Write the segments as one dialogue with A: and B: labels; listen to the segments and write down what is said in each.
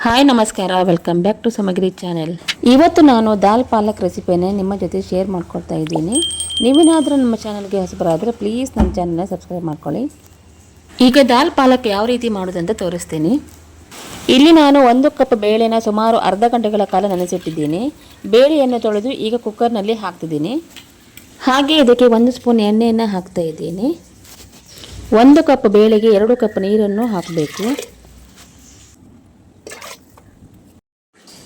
A: Hi ನಮಸ್ಕಾರ, welcome back to ಸಮಗ್ರಿ channel. ಇವತ್ತು ನಾನು ದಾಲ್ ಪಾಲಕ್ ರೆಸಿಪಿಯನ್ನು ನಿಮ್ಮ ಜೊತೆ ಶೇರ್ ಮಾಡ್ಕೊಳ್ತಾ ಇದ್ದೀನಿ. ನೀವೇನಾದರೂ ನಮ್ಮ ಚಾನಲ್ಗೆ ಹೊಸಬರಾದರೆ ಪ್ಲೀಸ್ ನಮ್ಮ ಚಾನಲ್ನ ಸಬ್ಸ್ಕ್ರೈಬ್ ಮಾಡ್ಕೊಳ್ಳಿ. ಈಗ ದಾಲ್ ಪಾಲಕ್ ಯಾವ ರೀತಿ ಮಾಡೋದಂತ ತೋರಿಸ್ತೀನಿ. ಇಲ್ಲಿ ನಾನು 1 ಕಪ್ ಬೇಳೆನ ಸುಮಾರು ಅರ್ಧ ಗಂಟೆಗಳ ಕಾಲ ನೆನೆಸಿಟ್ಟಿದ್ದೀನಿ. ಬೇಳೆಯನ್ನು ತೊಳೆದು ಈಗ ಕುಕ್ಕರ್ನಲ್ಲಿ ಹಾಕ್ತಿದ್ದೀನಿ. ಹಾಗೆ ಇದಕ್ಕೆ 1 ಸ್ಪೂನ್ ಎಣ್ಣೆಯನ್ನು ಹಾಕ್ತಾ ಇದ್ದೀನಿ. 1 ಕಪ್ ಬೇಳೆಗೆ 2 ಕಪ್ ನೀರನ್ನು ಹಾಕಬೇಕು.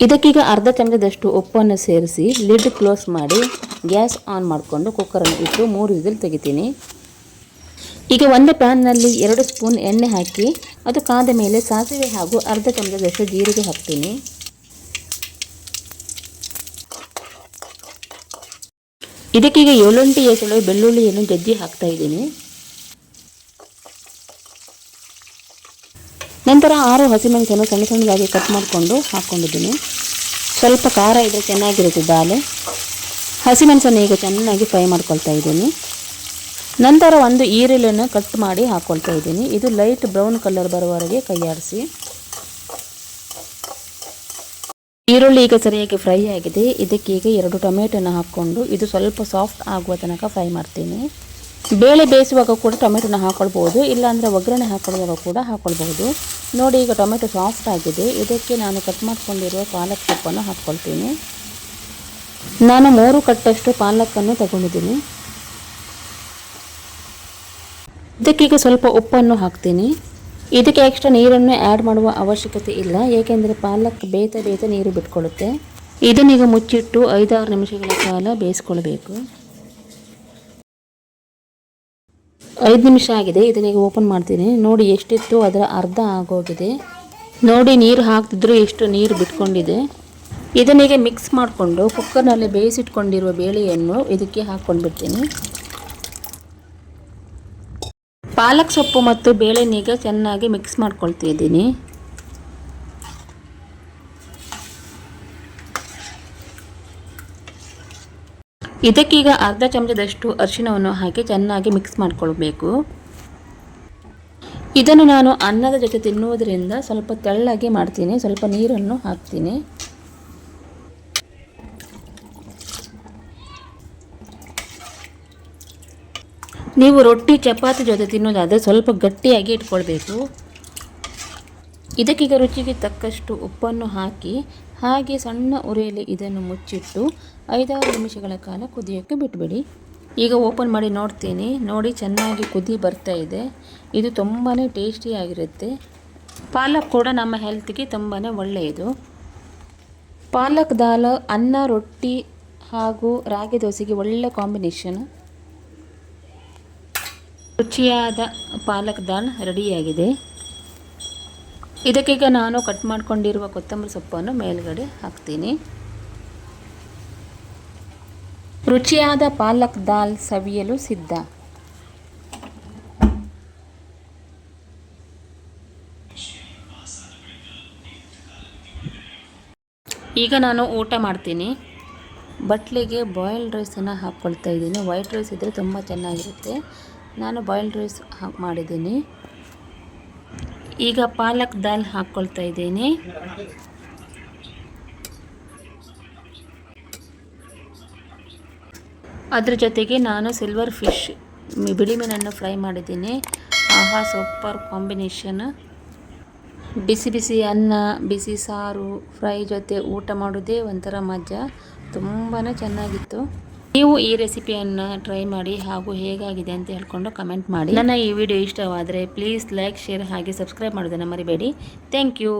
A: ಇದಕ್ಕೀಗ ಅರ್ಧ ಚಮಚದಷ್ಟು ಉಪ್ಪನ್ನು ಸೇರಿಸಿ ಲಿಡ್ ಕ್ಲೋಸ್ ಮಾಡಿ ಗ್ಯಾಸ್ ಆನ್ ಮಾಡಿಕೊಂಡು ಕುಕ್ಕರನ್ನು ಇಟ್ಟು 3 ವಿಸಿಲ್ ತೆಗಿತೀನಿ. ಈಗ ಒಂದು ಪ್ಯಾನ್ನಲ್ಲಿ 2 ಸ್ಪೂನ್ ಎಣ್ಣೆ ಹಾಕಿ ಅದು ಕಾದ ಮೇಲೆ ಸಾಸಿವೆ ಹಾಗೂ ಅರ್ಧ ಚಮಚದಷ್ಟು ಜೀರಿಗೆ ಹಾಕ್ತೀನಿ. ಇದಕ್ಕೀಗ 7 ಎಸಳು ಬೆಳ್ಳುಳ್ಳಿಯನ್ನು ಜಜ್ಜಿ ಹಾಕ್ತಾ ಇದ್ದೀನಿ. ನಂತರ 6 ಹಸಿಮೆಣಸನ್ನು ಸಣ್ಣ ಸಣ್ಣದಾಗಿ ಕಟ್ ಮಾಡಿಕೊಂಡು ಹಾಕ್ಕೊಂಡಿದ್ದೀನಿ. ಸ್ವಲ್ಪ ಖಾರ ಇದ್ದರೆ ಚೆನ್ನಾಗಿರುತ್ತೆ ದಾಲ್. ಹಸಿಮೆಣಸನ್ನು ಈಗ ಚೆನ್ನಾಗಿ ಫ್ರೈ ಮಾಡ್ಕೊಳ್ತಾ ಇದ್ದೀನಿ. ನಂತರ 1 ಈರುಳ್ಳಿಯನ್ನು ಕಟ್ ಮಾಡಿ ಹಾಕ್ಕೊಳ್ತಾ ಇದ್ದೀನಿ. ಇದು ಲೈಟ್ ಬ್ರೌನ್ ಕಲರ್ ಬರುವವರೆಗೆ ಕೈಯಾಡಿಸಿ. ಈರುಳ್ಳಿ ಈಗ ಸರಿಯಾಗಿ ಫ್ರೈ ಆಗಿದೆ. ಇದಕ್ಕೀಗ 2 ಟೊಮೆಟೊನ ಹಾಕ್ಕೊಂಡು ಇದು ಸ್ವಲ್ಪ ಸಾಫ್ಟ್ ಆಗುವ ತನಕ ಫ್ರೈ ಮಾಡ್ತೀನಿ. ಬೇಳೆ ಬೇಯಿಸುವಾಗ ಕೂಡ ಟೊಮೆಟೊನ ಹಾಕ್ಕೊಳ್ಬೋದು, ಇಲ್ಲಾಂದರೆ ಒಗ್ಗರಣೆ ಹಾಕೊಳ್ಳುವಾಗ ಕೂಡ ಹಾಕ್ಕೊಳ್ಬಹುದು. ನೋಡಿ, ಈಗ ಟೊಮೆಟೊ ಸಾಫ್ಟ್ ಆಗಿದೆ. ಇದಕ್ಕೆ ನಾನು ಕಟ್ ಮಾಡ್ಕೊಂಡಿರುವ ಪಾಲಕ್ ಸೊಪ್ಪನ್ನು ಹಾಕ್ಕೊಳ್ತೀನಿ. ನಾನು 3 ಕಟ್ಟಷ್ಟು ಪಾಲಕನ್ನು ತಗೊಂಡಿದ್ದೀನಿ. ಇದಕ್ಕೀಗ ಸ್ವಲ್ಪ ಉಪ್ಪನ್ನು ಹಾಕ್ತೀನಿ. ಇದಕ್ಕೆ ಎಕ್ಸ್ಟ್ರಾ ನೀರನ್ನು ಆ್ಯಡ್ ಮಾಡುವ ಅವಶ್ಯಕತೆ ಇಲ್ಲ, ಏಕೆಂದರೆ ಪಾಲಕ್ ಬೇಯ್ತಾ ನೀರು ಬಿಟ್ಕೊಳ್ಳುತ್ತೆ. ಇದನ್ನೀಗ ಮುಚ್ಚಿಟ್ಟು 5-6 ನಿಮಿಷಗಳ ಕಾಲ ಬೇಯಿಸ್ಕೊಳ್ಬೇಕು. 5 ನಿಮಿಷ ಆಗಿದೆ. ಇದನ್ನೀಗ ಓಪನ್ ಮಾಡ್ತೀನಿ. ನೋಡಿ, ಎಷ್ಟಿತ್ತು ಅದರ ಅರ್ಧ ಆಗೋಗಿದೆ. ನೋಡಿ, ನೀರು ಹಾಕ್ತಿದ್ರು ಎಷ್ಟು ನೀರು ಬಿಟ್ಕೊಂಡಿದೆ. ಇದನ್ನೀಗ ಮಿಕ್ಸ್ ಮಾಡಿಕೊಂಡು ಕುಕ್ಕರ್ನಲ್ಲಿ ಬೇಯಿಸಿಟ್ಕೊಂಡಿರುವ ಬೇಳೆಯನ್ನು ಇದಕ್ಕೆ ಹಾಕ್ಕೊಂಡ್ಬಿಡ್ತೀನಿ. ಪಾಲಕ್ ಸೊಪ್ಪು ಮತ್ತು ಬೇಳೆನೀಗ ಚೆನ್ನಾಗಿ ಮಿಕ್ಸ್ ಮಾಡ್ಕೊಳ್ತಿದ್ದೀನಿ. ಇದಕ್ಕೀಗ ಅರ್ಧ ಚಮಚದಷ್ಟು ಅರಿಶಿಣವನ್ನು ಹಾಕಿ ಚೆನ್ನಾಗಿ ಮಿಕ್ಸ್ ಮಾಡಿಕೊಳ್ಬೇಕು. ಇದನ್ನು ನಾನು ಅನ್ನದ ಜೊತೆ ತಿನ್ನುವುದರಿಂದ ಸ್ವಲ್ಪ ತೆಳ್ಳಗೆ ಮಾಡ್ತೀನಿ. ಸ್ವಲ್ಪ ನೀರನ್ನು ಹಾಕ್ತೀನಿ. ನೀವು ರೊಟ್ಟಿ ಚಪಾತಿ ಜೊತೆ ತಿನ್ನೋದಾದರೆ ಸ್ವಲ್ಪ ಗಟ್ಟಿಯಾಗಿ ಇಟ್ಕೊಳ್ಬೇಕು. ಇದಕ್ಕೀಗ ರುಚಿಗೆ ತಕ್ಕಷ್ಟು ಉಪ್ಪನ್ನು ಹಾಕಿ ಹಾಗೆ ಸಣ್ಣ ಉರಿಯಲ್ಲಿ ಇದನ್ನು ಮುಚ್ಚಿಟ್ಟು 5-6 ನಿಮಿಷಗಳ ಕಾಲ ಕುದಿಯೋಕ್ಕೆ ಬಿಟ್ಬಿಡಿ. ಈಗ ಓಪನ್ ಮಾಡಿ ನೋಡ್ತೀನಿ. ನೋಡಿ, ಚೆನ್ನಾಗಿ ಕುದಿ ಬರ್ತಾ ಇದೆ. ಇದು ತುಂಬಾ ಟೇಸ್ಟಿಯಾಗಿರುತ್ತೆ. ಪಾಲಕ್ ಕೂಡ ನಮ್ಮ ಹೆಲ್ತ್ಗೆ ತುಂಬಾ ಒಳ್ಳೆಯದು. ಪಾಲಕ್ ದಾಲ್ ಅನ್ನ, ರೊಟ್ಟಿ ಹಾಗೂ ರಾಗಿ ದೋಸೆಗೆ ಒಳ್ಳೆ ಕಾಂಬಿನೇಷನ್. ರುಚಿಯಾದ ಪಾಲಕ್ ದಾಲ್ ರೆಡಿಯಾಗಿದೆ. ಇದಕ್ಕೀಗ ನಾನು ಕಟ್ ಮಾಡ್ಕೊಂಡಿರುವ ಕೊತ್ತಂಬರಿ ಸೊಪ್ಪನ್ನು ಮೇಲ್ಗಡೆ ಹಾಕ್ತೀನಿ. ರುಚಿಯಾದ ಪಾಲಕ್ ದಾಲ್ ಸವಿಯಲು ಸಿದ್ಧ. ಈಗ ನಾನು ಊಟ ಮಾಡ್ತೀನಿ. ಬಟ್ಲಿಗೆ ಬಾಯ್ಲ್ಡ್ ರೈಸನ್ನು ಹಾಕ್ಕೊಳ್ತಾ ಇದ್ದೀನಿ. ವೈಟ್ ರೈಸ್ ಇದ್ದರೆ ತುಂಬ ಚೆನ್ನಾಗಿರುತ್ತೆ. ನಾನು ಬಾಯ್ಲ್ಡ್ ರೈಸ್ ಮಾಡಿದ್ದೀನಿ. ಈಗ ಪಾಲಕ್ ದಾಲ್ ಹಾಕ್ಕೊಳ್ತಾ ಇದ್ದೀನಿ. ಅದ್ರ ಜೊತೆಗೆ ನಾನು ಸಿಲ್ವರ್ ಫಿಶ್ ಬಿಳಿ ಮೀನನ್ನು ಫ್ರೈ ಮಾಡಿದ್ದೀನಿ. ಆಹಾ, ಸೂಪರ್ ಕಾಂಬಿನೇಷನ್. ಬಿಸಿ ಬಿಸಿ ಅನ್ನ, ಬಿಸಿ ಸಾರು, ಫ್ರೈ ಜೊತೆ ಊಟ ಮಾಡೋದೇ ಒಂಥರ ಮಜಾ. ತುಂಬಾ ಚೆನ್ನಾಗಿತ್ತು. ನೀವು ಈ ರೆಸಿಪಿಯನ್ನು ಟ್ರೈ ಮಾಡಿ ಹಾಗೂ ಹೇಗಾಗಿದೆ ಅಂತ ಹೇಳ್ಕೊಂಡು ಕಮೆಂಟ್ ಮಾಡಿ. ನನ್ನ ಈ ವಿಡಿಯೋ ಇಷ್ಟವಾದರೆ ಪ್ಲೀಸ್ ಲೈಕ್, ಶೇರ್ ಹಾಗೆ ಸಬ್ಸ್ಕ್ರೈಬ್ ಮಾಡೋದನ್ನು ಮರಿಬೇಡಿ. Thank you.